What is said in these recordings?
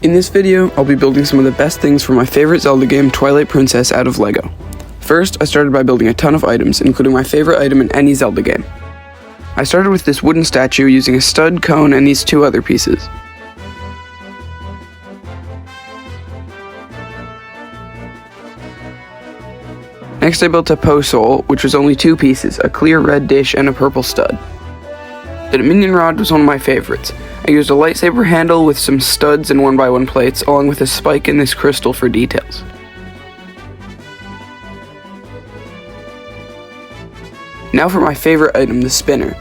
In this video, I'll be building some of the best things from my favorite Zelda game, Twilight Princess, out of Lego. First, I started by building a ton of items, including my favorite item in any Zelda game. I started with this wooden statue using a stud, cone, and these two other pieces. Next, I built a Po Soul, which was only two pieces, a clear red dish and a purple stud. The Dominion Rod was one of my favorites. I used a lightsaber handle with some studs and 1x1 plates, along with a spike in this crystal for details. Now for my favorite item, the spinner.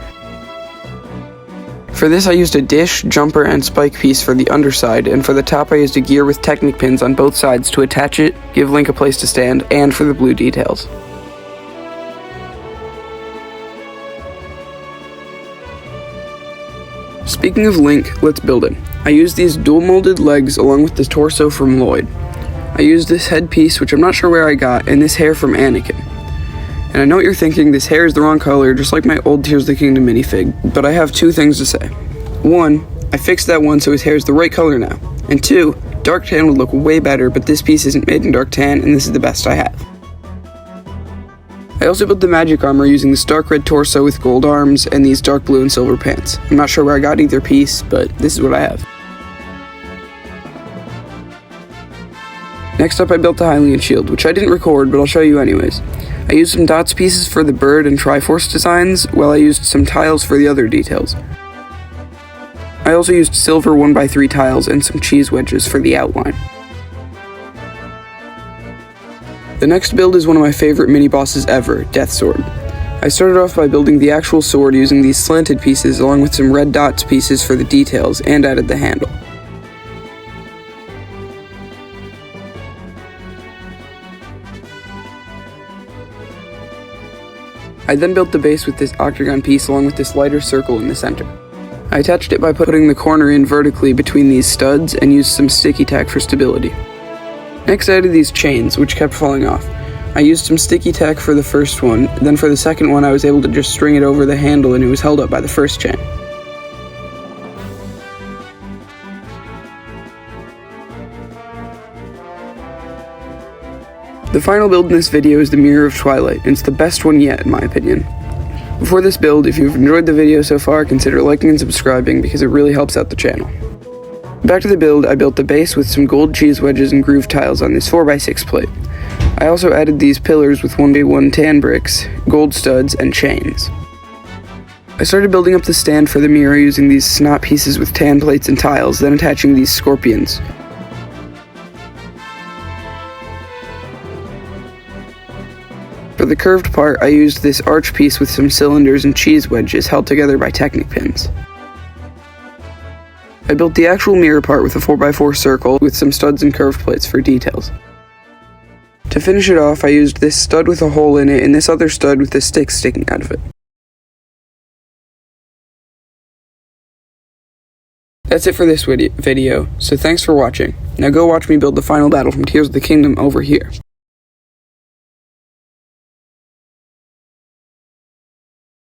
For this I used a dish, jumper, and spike piece for the underside, and for the top I used a gear with Technic pins on both sides to attach it, give Link a place to stand, and for the blue details. Speaking of Link, let's build him. I used these dual molded legs along with the torso from Lloyd. I used this headpiece, which I'm not sure where I got, and this hair from Anakin. And I know what you're thinking, this hair is the wrong color, just like my old Tears of the Kingdom minifig, but I have two things to say. One, I fixed that one so his hair is the right color now. And two, dark tan would look way better, but this piece isn't made in dark tan, and this is the best I have. I also built the magic armor using this dark red torso with gold arms and these dark blue and silver pants. I'm not sure where I got either piece, but this is what I have. Next up I built the Hylian shield, which I didn't record, but I'll show you anyways. I used some dots pieces for the bird and Triforce designs, while I used some tiles for the other details. I also used silver 1x3 tiles and some cheese wedges for the outline. The next build is one of my favorite mini-bosses ever, Death Sword. I started off by building the actual sword using these slanted pieces along with some red dots pieces for the details, and added the handle. I then built the base with this octagon piece along with this lighter circle in the center. I attached it by putting the corner in vertically between these studs and used some sticky tack for stability. Next I added these chains, which kept falling off. I used some sticky tack for the first one, then for the second one I was able to just string it over the handle and it was held up by the first chain. The final build in this video is the Mirror of Twilight, and it's the best one yet in my opinion. Before this build, if you've enjoyed the video so far, consider liking and subscribing because it really helps out the channel. Back to the build, I built the base with some gold cheese wedges and groove tiles on this 4x6 plate. I also added these pillars with 1x1 tan bricks, gold studs, and chains. I started building up the stand for the mirror using these snot pieces with tan plates and tiles, then attaching these scorpions. For the curved part, I used this arch piece with some cylinders and cheese wedges held together by Technic pins. I built the actual mirror part with a 4x4 circle with some studs and curved plates for details. To finish it off, I used this stud with a hole in it and this other stud with a stick sticking out of it. That's it for this video, so thanks for watching. Now go watch me build the final battle from Tears of the Kingdom over here.